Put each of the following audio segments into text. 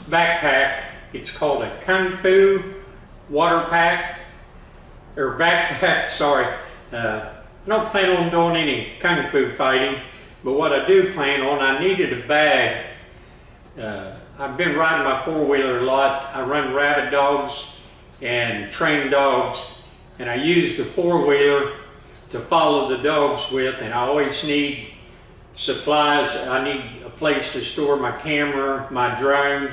backpack. It's called a Kung Fu water pack, or backpack, sorry. I don't plan on doing any Kung Fu fighting, but what I do plan on, I needed a bag. I've been riding my four-wheeler a lot. I run rabid dogs and train dogs, and I use the four-wheeler to follow the dogs with, and I always need supplies. I need a place to store my camera, my drone,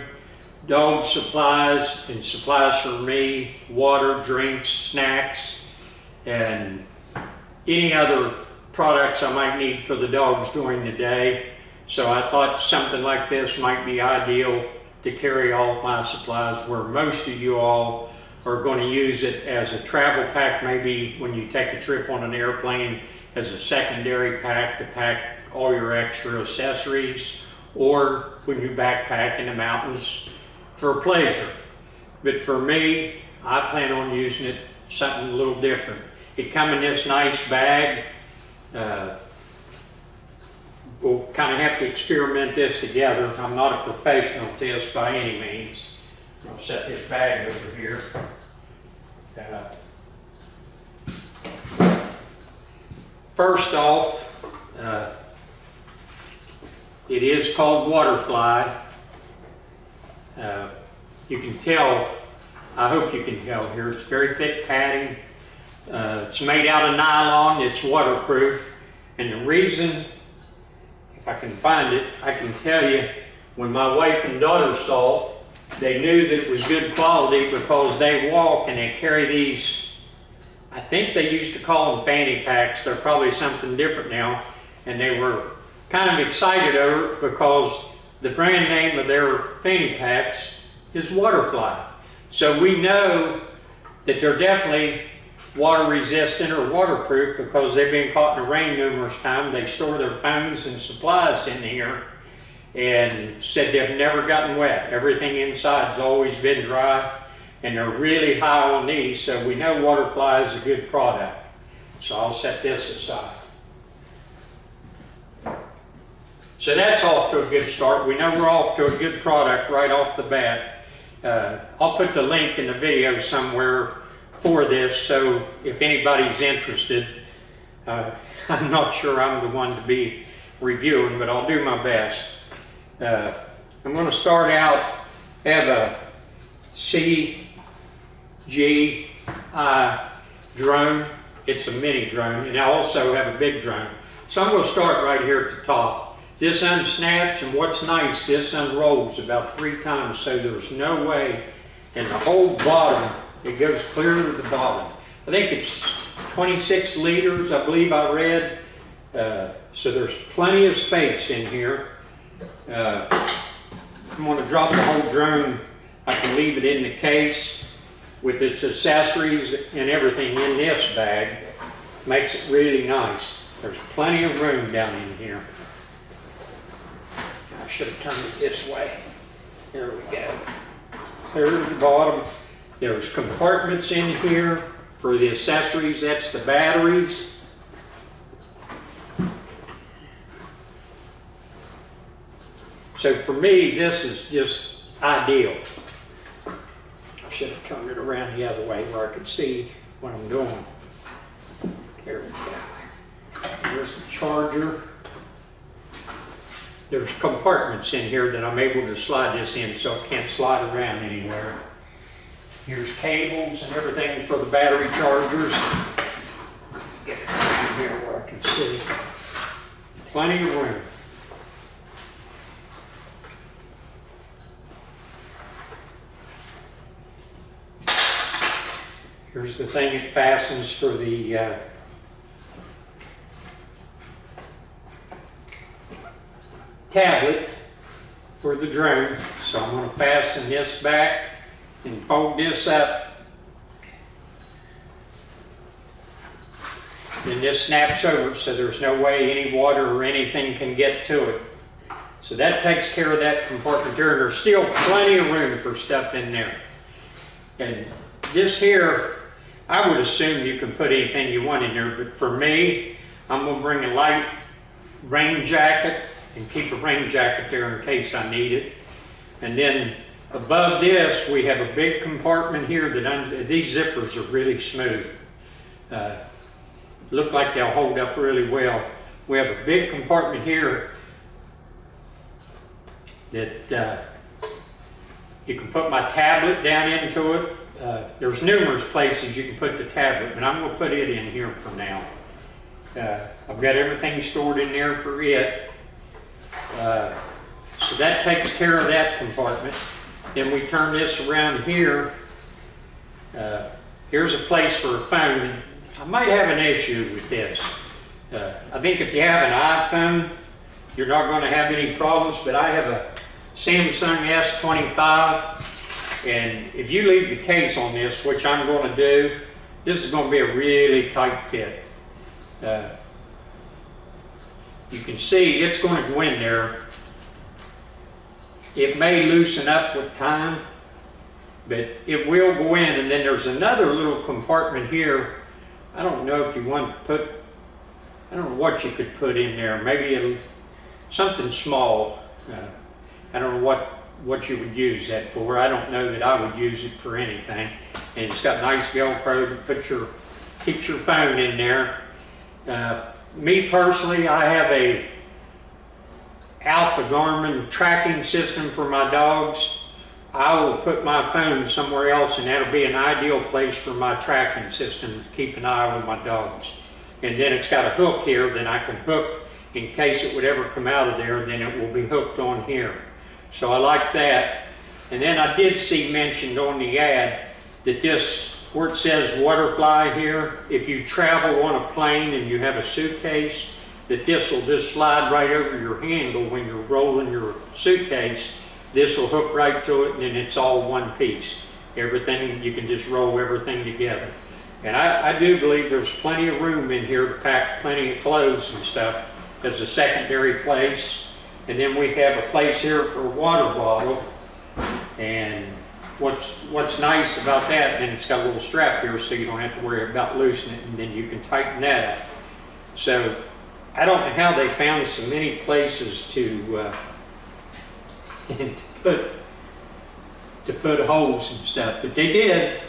dog supplies, and supplies for me, water, drinks, snacks, and any other products I might need for the dogs during the day. So I thought something like this might be ideal to carry all my supplies, where most of you all are going to use it as a travel pack, maybe when you take a trip on an airplane, as a secondary pack to pack all your extra accessories, or when you backpack in the mountains for pleasure. But for me, I plan on using it something a little different. It comes in this nice bag. We'll kind of have to experiment this together. I'm not a professional at this by any means. I'll set this bag over here. First off, it is called Waterfly. You can tell, I hope you can tell here, it's very thick padding. It's made out of nylon, it's waterproof. And the reason, if I can find it, I can tell you, when my wife and daughter saw it, they knew that it was good quality because they walk and they carry these, I think they used to call them fanny packs. They're probably something different now. And they were kind of excited over it because the brand name of their fanny packs is Waterfly. So we know that they're definitely water resistant or waterproof because they've been caught in the rain numerous times. They store their phones and supplies in here and said they've never gotten wet. Everything inside's always been dry, and they're really high on these, so we know Waterfly is a good product. So I'll set this aside. So that's off to a good start. We know we're off to a good product right off the bat. I'll put the link in the video somewhere for this, so if anybody's interested, I'm not sure I'm the one to be reviewing, but I'll do my best. I'm going to start out, I have a CGI drone. It's a mini drone, and I also have a big drone. So I'm going to start right here at the top. This unsnaps, and what's nice, this unrolls about 3 times, so there's no way in the whole bottom, it goes clear to the bottom. I think it's 26 liters, I believe I read. So there's plenty of space in here. I'm going to drop the whole drone. I can leave it in the case with its accessories and everything in this bag. Makes it really nice. There's plenty of room down in here. I should have turned it this way. There we go. Clear to the bottom. There's compartments in here for the accessories. That's the batteries. So for me, this is just ideal. I should have turned it around the other way where I could see what I'm doing. There we go. There's the charger. There's compartments in here that I'm able to slide this in so it can't slide around anywhere. Here's cables and everything for the battery chargers. Get it down here where I can see. Plenty of room. Here's the thing that fastens for the tablet for the drone. So I'm going to fasten this back and fold this up. Then this snaps over so there's no way any water or anything can get to it. So that takes care of that compartment there. There's still plenty of room for stuff in there. And this here, I would assume you can put anything you want in there, but for me, I'm going to bring a light rain jacket and keep a rain jacket there in case I need it. And then Above this, we have a big compartment here that these zippers are really smooth. Look like they'll hold up really well. We have a big compartment here that you can put my tablet down into it. There's numerous places you can put the tablet, but I'm going to put it in here for now. I've got everything stored in there for it. So that takes care of that compartment. Then we turn this around here. Here's a place for a phone. I might have an issue with this. I think if you have an iPhone, you're not going to have any problems, but I have a Samsung S25, and if you leave the case on this, which I'm going to do, this is going to be a really tight fit. You can see it's going to go in there. It may loosen up with time, but it will go in. And then there's another little compartment here. I don't know if you want to put, I don't know what you could put in there. Maybe something small. I don't know what you would use that for. I don't know that I would use it for anything. And it's got nice velcro to keeps your phone in there. Me personally, I have a Alpha Garmin tracking system for my dogs. I will put my phone somewhere else, and that'll be an ideal place for my tracking system to keep an eye on my dogs. And then it's got a hook here that I can hook in case it would ever come out of there, and then it will be hooked on here. So I like that. And then I did see mentioned on the ad that this, where it says Waterfly here, if you travel on a plane and you have a suitcase, that this will just slide right over your handle when you're rolling your suitcase. This will hook right to it, and then it's all one piece. Everything, you can just roll everything together. And I do believe there's plenty of room in here to pack plenty of clothes and stuff as a secondary place. And then we have a place here for a water bottle. And what's nice about that, then it's got a little strap here so you don't have to worry about loosening it, and then you can tighten that up. So I don't know how they found so many places to put holes and stuff, but they did.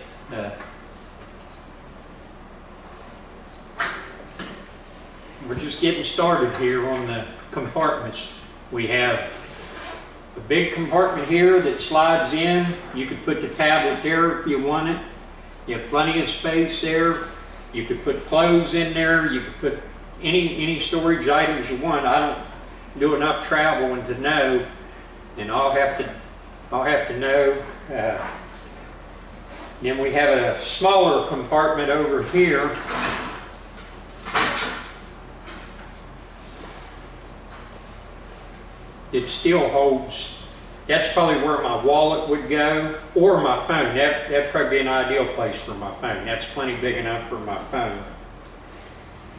We're just getting started here on the compartments. We have a big compartment here that slides in. You could put the tablet there if you want it. You have plenty of space there. You could put clothes in there. You could put any storage items you want. I don't do enough traveling to know, and I'll have to know. Then we have a smaller compartment over here. It still holds, that's probably where my wallet would go, or my phone. That'd probably be an ideal place for my phone. That's plenty big enough for my phone.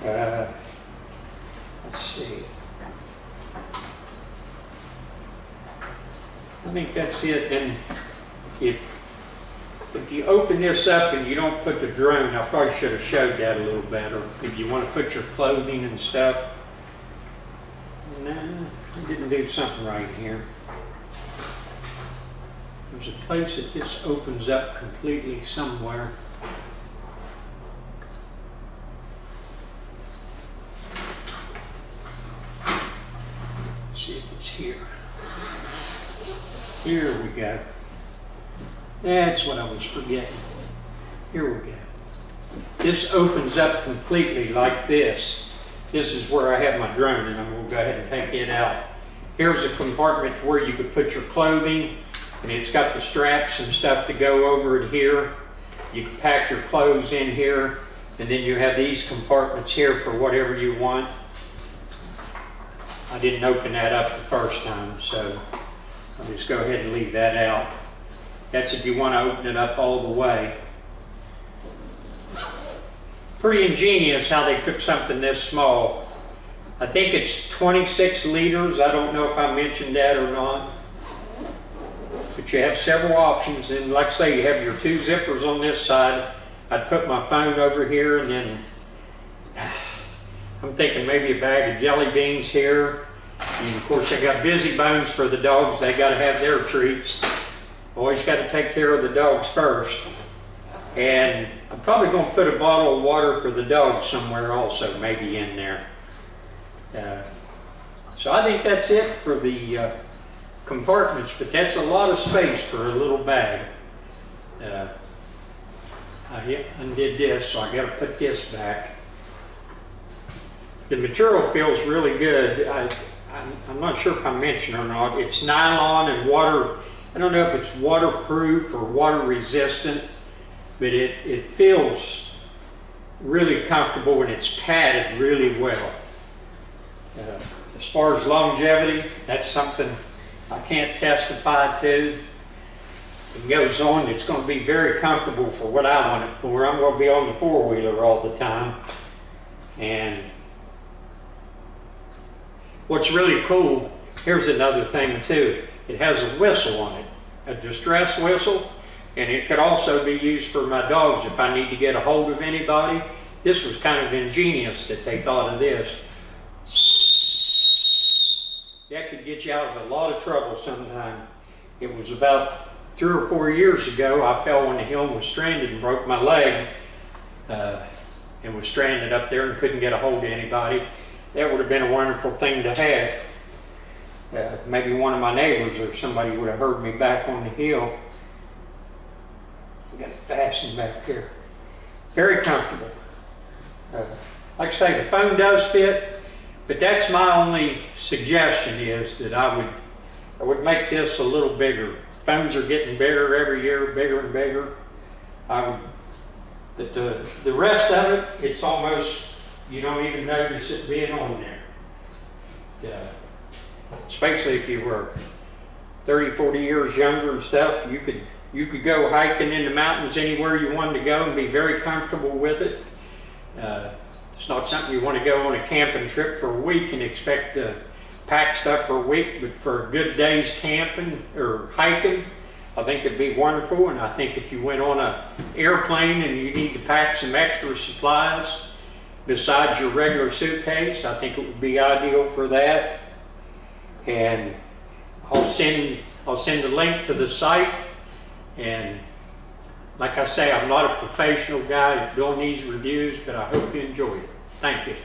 Let's see. I think that's it. And if you open this up and you don't put the drone, I probably should have showed that a little better. If you want to put your clothing and stuff. No, I didn't do something right here. There's a place that this opens up completely somewhere. Let's see if it's here. Here we go. That's what I was forgetting. Here we go. This opens up completely like this. This is where I have my drone, and I'm going to go ahead and take it out. Here's a compartment where you could put your clothing, and it's got the straps and stuff to go over it here. You can pack your clothes in here, and then you have these compartments here for whatever you want. I didn't open that up the first time, so I'll just go ahead and leave that out. That's if you want to open it up all the way. Pretty ingenious how they took something this small. I think it's 26 liters. I don't know if I mentioned that or not. But you have several options. And like I say, you have your two zippers on this side. I'd put my phone over here, and then I'm thinking maybe a bag of jelly beans here. And of course, I got busy bones for the dogs. They got to have their treats. Always got to take care of the dogs first. And I'm probably going to put a bottle of water for the dogs somewhere also, maybe in there. So I think that's it for the compartments, but that's a lot of space for a little bag. I undid this, so I got to put this back. The material feels really good. I'm not sure if I mentioned or not. It's nylon and water. I don't know if it's waterproof or water resistant, but it feels really comfortable and it's padded really well. As far as longevity, that's something I can't testify to. It goes on, it's going to be very comfortable for what I want it for. I'm going to be on the four-wheeler all the time. And what's really cool, here's another thing too. It has a whistle on it, a distress whistle, and it could also be used for my dogs if I need to get a hold of anybody. This was kind of ingenious that they thought of this. That could get you out of a lot of trouble sometime. It was about 3 or 4 years ago, I fell on the hill and was stranded and broke my leg, and was stranded up there and couldn't get a hold of anybody. That would have been a wonderful thing to have. Maybe one of my neighbors or somebody would have heard me back on the hill. I got it fastened back here. Very comfortable. Like I say, the phone does fit, but that's my only suggestion is that I would make this a little bigger. Phones are getting bigger every year, bigger and bigger. But the rest of it, it's almost, you don't even notice it being on there. Especially if you were 30, 40 years younger and stuff, you could go hiking in the mountains anywhere you wanted to go and be very comfortable with it. It's not something you want to go on a camping trip for a week and expect to pack stuff for a week, but for a good day's camping or hiking, I think it'd be wonderful. And I think if you went on an airplane and you need to pack some extra supplies besides your regular suitcase, I think it would be ideal for that. And I'll send a link to the site. And like I say, I'm not a professional guy at doing these reviews, but I hope you enjoyed it. Thank you.